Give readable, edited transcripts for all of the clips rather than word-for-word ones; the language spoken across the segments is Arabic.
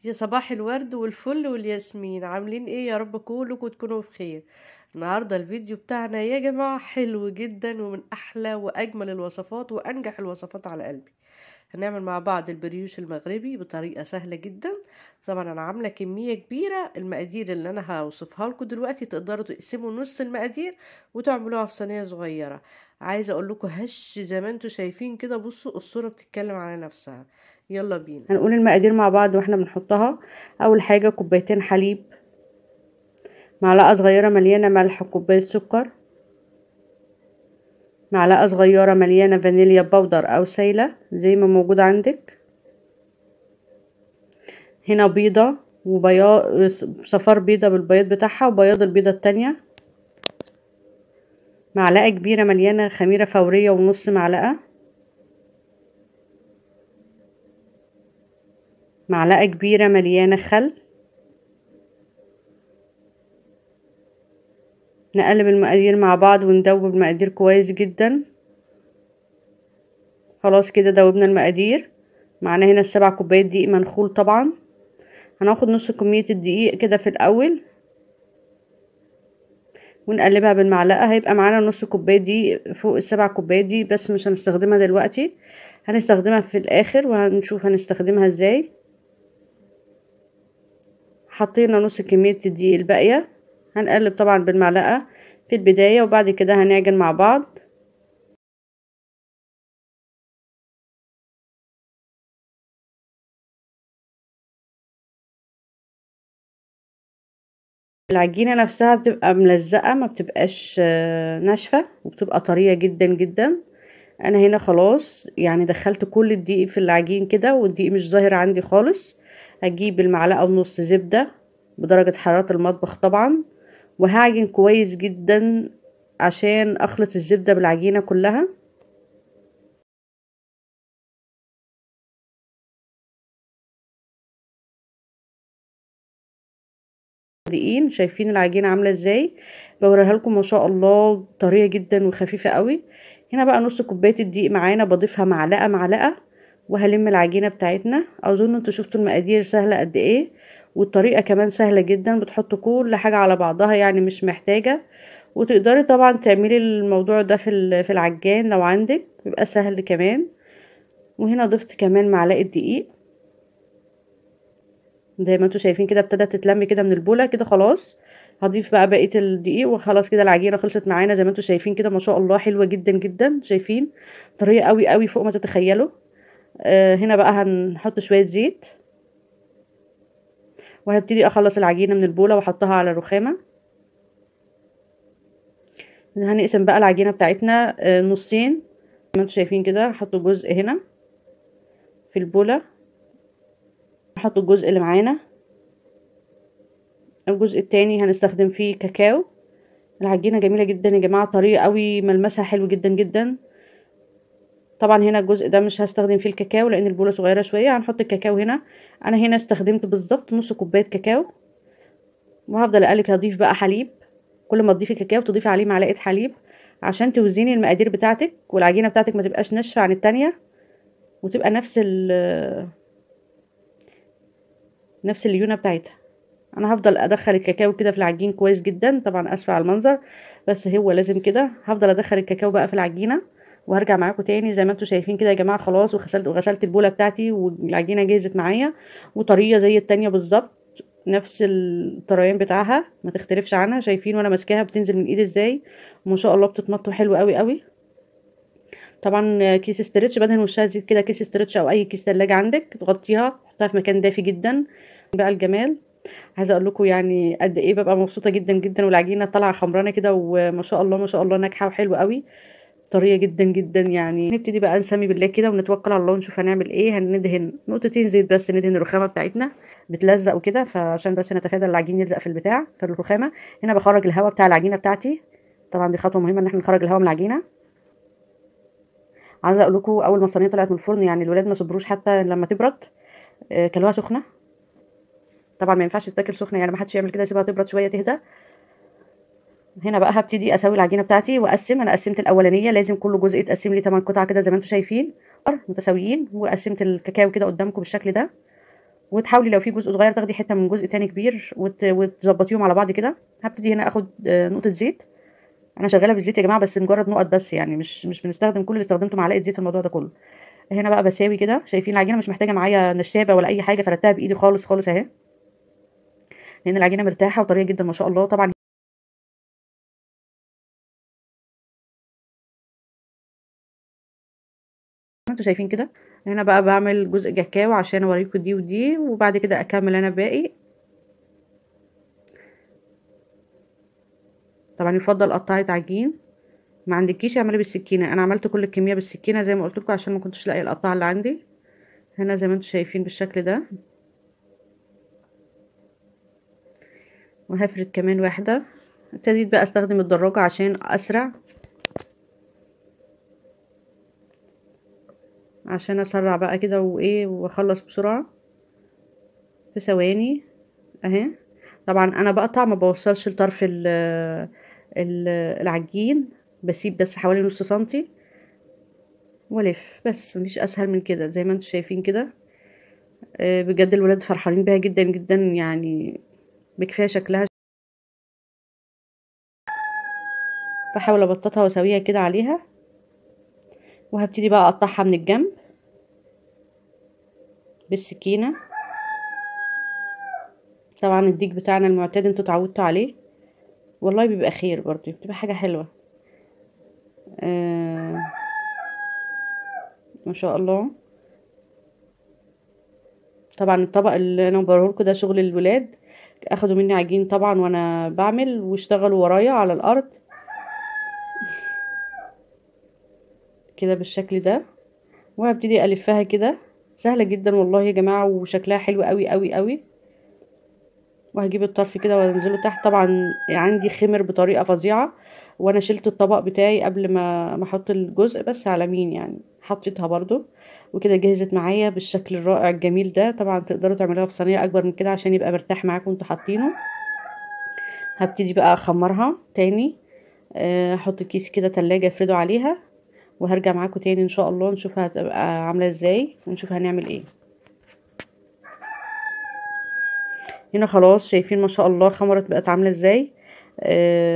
يا صباح الورد والفل والياسمين، عاملين ايه؟ يا رب كلكم تكونوا بخير. النهارده الفيديو بتاعنا يا جماعة حلو جدا ومن احلى واجمل الوصفات وانجح الوصفات على قلبي. هنعمل مع بعض البريوش المغربي بطريقة سهلة جدا. طبعا انا عاملة كمية كبيرة، المقادير اللي انا هوصفها لكم دلوقتي تقدروا تقسموا نص المقادير وتعملوها في صينية صغيرة. عايزة اقول لكم هش زي ما انتوا شايفين كده، بصوا الصورة بتتكلم على نفسها. يلا بينا. هنقول المقادير مع بعض واحنا بنحطها. اول حاجة كوبايتين حليب، معلقة صغيرة مليانة ملح، كوباية سكر، معلقة صغيرة مليانة فانيليا بودر او سايلة زي ما موجود عندك. هنا بيضة وبياض، صفار بيضة بالبياض بتاعها وبياض البيضة التانية. معلقة كبيرة مليانة خميرة فورية ونص معلقة. معلقة كبيرة مليانة خل. نقلب المقادير مع بعض وندوب المقادير كويس جدا. خلاص كده دوبنا المقادير. معانا هنا 7 كوبايات دقيق منخول. طبعا هناخد نص كمية الدقيق كده في الاول ونقلبها بالمعلقة، هيبقى معانا نص كوباية دقيق فوق ال7 كوبايات دي، بس مش هنستخدمها دلوقتي، هنستخدمها في الاخر وهنشوف هنستخدمها ازاي. حطينا نص كمية الدقيق الباقية، هنقلب طبعا بالمعلقة في البداية وبعد كده هنعجن مع بعض. العجينة نفسها بتبقى ملزقة، ما بتبقاش ناشفة، وبتبقى طرية جدا جدا. انا هنا خلاص يعني دخلت كل الدقيق في العجين كده والدقيق مش ظاهر عندي خالص. هجيب المعلقة ونص زبدة بدرجة حرارة المطبخ طبعا، وهعجن كويس جدا عشان اخلط الزبدة بالعجينة كلها. دقيقين شايفين العجينة عاملة ازاي؟ بوريها لكم ما شاء الله طرية جدا وخفيفة قوي. هنا بقى نص كوباية الدقيق معانا، بضيفها معلقة معلقة وهلم العجينة بتاعتنا. اظن انتوا شفتوا المقادير سهلة قد ايه، والطريقة كمان سهلة جدا، بتحطوا كل حاجة على بعضها يعني مش محتاجة. وتقدري طبعا تعملي الموضوع ده في العجان لو عندك، بيبقى سهل كمان. وهنا ضفت كمان معلقة دقيق زي ما انتوا شايفين كده، ابتدت تتلم كده من البوله كده. خلاص هضيف بقى بقيه الدقيق وخلاص كده العجينه خلصت معانا زي ما انتوا شايفين كده، ما شاء الله حلوه جدا جدا. شايفين طريه قوي قوي فوق ما تتخيلوا. هنا بقى هنحط شويه زيت وهبتدي اخلص العجينه من البوله واحطها على الرخامه. هنقسم بقى العجينه بتاعتنا نصين زي ما انتوا شايفين كده. هحط جزء هنا في البوله، هحط الجزء اللي معانا، الجزء التاني هنستخدم فيه كاكاو. العجينه جميله جدا يا جماعه، طريه قوي، ملمسها حلو جدا جدا. طبعا هنا الجزء ده مش هستخدم فيه الكاكاو لان البوله صغيره شويه، هنحط الكاكاو هنا. انا هنا استخدمت بالظبط نص كوبايه كاكاو، وهفضل اقلب. هضيف بقى حليب، كل ما تضيفي كاكاو تضيفي عليه معلقه حليب عشان توزني المقادير بتاعتك والعجينه بتاعتك ما تبقاش ناشفه عن التانية، وتبقى نفس الليونه بتاعتها. انا هفضل ادخل الكاكاو كده في العجين كويس جدا. طبعا اسفه على المنظر بس هو لازم كده. هفضل ادخل الكاكاو بقى في العجينه وهرجع معاكم تاني زي ما انتم شايفين كده يا جماعه. خلاص وغسلت البوله بتاعتي والعجينه جهزت معايا وطريه زي التانية بالظبط، نفس الطريان بتاعها ما تختلفش عنها. شايفين وانا ماسكاها بتنزل من ايدي ازاي؟ وما شاء الله بتتمط حلو قوي قوي. طبعا كيس استرتش بدهن وشها زيت كده، كيس استرتش او اي كيس ثلاجه عندك تغطيها، تحطها في مكان دافي جدا. بقى الجمال عايزه اقول لكم يعني قد ايه ببقى مبسوطه جدا جدا، والعجينه طالعه خمرانه كده وما شاء الله ما شاء الله ناجحه وحلوه قوي، طريه جدا جدا يعني. نبتدي بقى نسمي بالله كده ونتوكل على الله ونشوف هنعمل ايه. هندهن نقطتين زيت بس، ندهن الرخامه بتاعتنا بتلزق وكده، فعشان بس نتفادى العجين يلزق في البتاع في الرخامه. هنا بخرج الهواء بتاع العجينه بتاعتي، طبعا دي خطوه مهمه ان احنا نخرج الهواء من العجينه. عايزه اقول لكم اول ما الصينيه طلعت من الفرن يعني الولاد ما صبروش حتى لما تبرد، كلوها سخنه. طبعا ما ينفعش تتاكل سخنه يعني، ما حدش يعمل كده، يسيبها تبرد شويه تهدى. هنا بقى هبتدي اسوي العجينه بتاعتي واقسم. انا قسمت الاولانيه، لازم كل جزء يتقسم لي 8 قطع كده زي ما انتم شايفين متساويين، وقسمت الكاكاو كده قدامكم بالشكل ده. وتحاولي لو في جزء صغير تاخدي حته من جزء تاني كبير وتظبطيهم على بعض كده. هبتدي هنا اخد نقطه زيت. انا شغاله بالزيت يا جماعه، بس مجرد نقط بس، يعني مش بنستخدم كل اللي استخدمته معلقه زيت في الموضوع ده كله. هنا بقى بساوي كده. شايفين العجينه مش محتاجه معايا نشابه ولا اي حاجه، فردتها بايدي خالص خالص اهي، لان العجينه مرتاحه وطريه جدا ما شاء الله. طبعا انتوا شايفين كده. هنا بقى بعمل جزء كاكاو عشان اوريكم دي ودي، وبعد كده اكمل انا باقي. طبعا يفضل قطعه عجين، ما عندكيش اعملي بالسكينه. انا عملت كل الكميه بالسكينه زي ما قلت لكم عشان ما كنتش لاقيه القطعه اللي عندي. هنا زي ما انتم شايفين بالشكل ده. وهفرد كمان واحده. ابتديت بقى استخدم الدراجه عشان اسرع، عشان اسرع بقى كده وايه واخلص بسرعه في ثواني اهي. طبعا انا بقطع ما بوصلش لطرف العجين، بسيب بس حوالي نص سنتي والف بس. مفيش اسهل من كده زي ما انتم شايفين كده. بجد الولاد فرحانين بيها جدا جدا، يعني بكفايه شكلها. بحاول ابططها واسويها كده عليها، وهبتدي بقى اقطعها من الجنب بالسكينه. طبعا الديك بتاعنا المعتاد انتوا اتعودتوا عليه، والله بيبقى خير برضه، بتبقى حاجه حلوه. ما شاء الله. طبعا الطبق اللي انا بوريهولكوا ده شغل الولاد، اخدوا مني عجين طبعا وانا بعمل، واشتغلوا ورايا على الارض كده بالشكل ده. وهبتدي الفها كده. سهله جدا والله يا جماعه، وشكلها حلو قوي قوي قوي. وهجيب الطرف كده وانزله تحت. طبعا عندي خمر بطريقه فظيعه، وانا شلت الطبق بتاعي قبل ما احط الجزء، بس على مين يعني حطيتها برضو. وكده جهزت معايا بالشكل الرائع الجميل ده. طبعا تقدروا تعملوها في صينيه اكبر من كده عشان يبقى مرتاح معاكم وانتوا حاطينه. هبتدي بقى اخمرها تاني. احط كيس كده تلاجة افرده عليها، وهرجع معاكم تاني ان شاء الله نشوفها هتبقى عامله ازاي ونشوف هنعمل ايه. هنا خلاص شايفين ما شاء الله خمرت بقت عامله ازاي.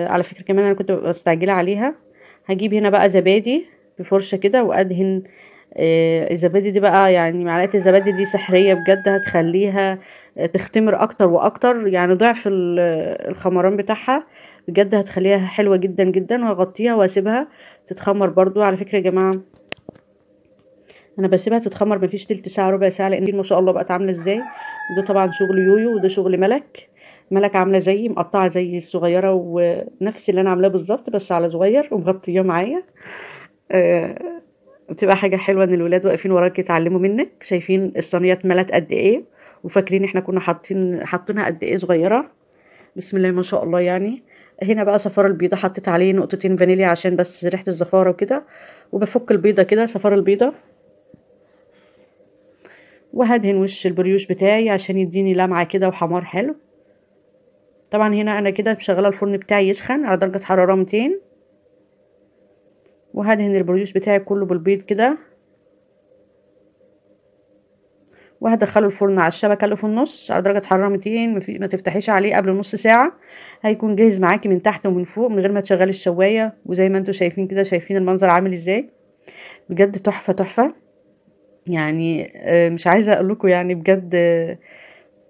على فكره كمان انا كنت مستعجله عليها. هجيب هنا بقى زبادي بفرشه كده وادهن. الزبادي دي بقى يعني معلقه الزبادي دي سحريه بجد، هتخليها تختمر اكتر واكتر، يعني ضعف الخمران بتاعها. بجد هتخليها حلوه جدا جدا. وهغطيها واسيبها تتخمر برضو. على فكره يا جماعه انا بسيبها تتخمر مفيش تلت ساعه ربع ساعه، لان دي ما شاء الله بقت عامله ازاي. وده طبعا شغل يويو، وده شغل ملك. ملك عامله زي مقطعه زي الصغيره، ونفس اللي انا عاملاه بالظبط بس على صغير ومغطيه معايا. بتبقى حاجه حلوه ان الولاد واقفين وراك يتعلموا منك. شايفين الصينيه اتملت قد ايه، وفاكرين احنا كنا حاطينها قد ايه صغيره. بسم الله ما شاء الله يعني. هنا بقى صفار البيضه حطيت عليه نقطتين فانيليا عشان بس ريحه الزفاره وكده. وبفك البيضه كده صفار البيضه، وهدهن وش البريوش بتاعي عشان يديني لمعه كده وحمار حلو. طبعا هنا انا كده مشغله الفرن بتاعي يسخن على درجه حراره 200، وهدهن البريوش بتاعي كله بالبيض كده، وهدخله الفرن على الشبكه اللي في النص على درجه حراره 200. ما تفتحيش عليه قبل نص ساعه، هيكون جاهز معاكي من تحت ومن فوق من غير ما تشغلي الشوايه. وزي ما انتم شايفين كده، شايفين المنظر عامل ازاي. بجد تحفه تحفه يعني. مش عايزه اقول لكم يعني بجد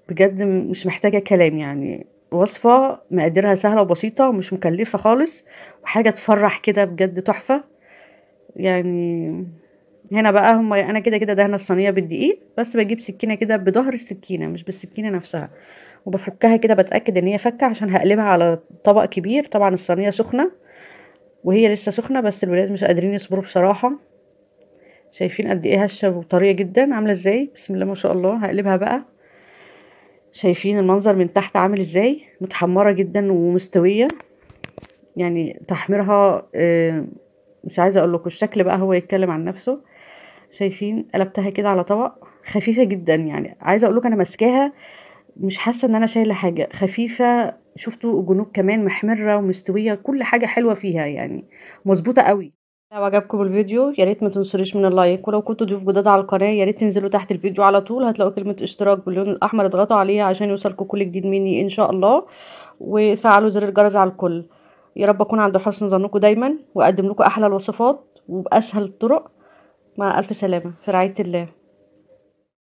بجد مش محتاجه كلام يعني. وصفه مقاديرها سهله وبسيطه ومش مكلفه خالص، وحاجه تفرح كده بجد تحفه يعني. هنا بقى انا كده كده دهنه الصينيه بالدقيق، بس بجيب سكينه كده بظهر السكينه مش بالسكينه نفسها، وبفكها كده بتاكد ان هي فكه عشان هقلبها على طبق كبير. طبعا الصينيه سخنه وهي لسه سخنه، بس الولاد مش قادرين يصبروا بصراحه. شايفين قد ايه هشه وطريه جدا عامله ازاي. بسم الله ما شاء الله. هقلبها بقى. شايفين المنظر من تحت عامل ازاي، متحمره جدا ومستويه يعني. تحميرها مش عايزه اقول لكم، الشكل بقى هو يتكلم عن نفسه. شايفين قلبتها كده على طبق خفيفه جدا يعني. عايزه اقول لكم انا ماسكاها مش حاسه ان انا شايله حاجه، خفيفه. شفتوا الجنوب كمان محمره ومستويه، كل حاجه حلوه فيها يعني، مظبوطه قوي. لو عجبكم الفيديو يا ريت ما تنسونيش من اللايك، ولو كنتوا ضيوف جداد على القناه يا ريت تنزلوا تحت الفيديو على طول هتلاقوا كلمه اشتراك باللون الاحمر، اضغطوا عليها عشان يوصلكم كل جديد مني ان شاء الله، وتفعلوا زر الجرس على الكل. يا رب اكون عند حسن ظنكم دايما واقدم لكم احلى الوصفات وباسهل الطرق. مع الف سلامه في رعايه الله.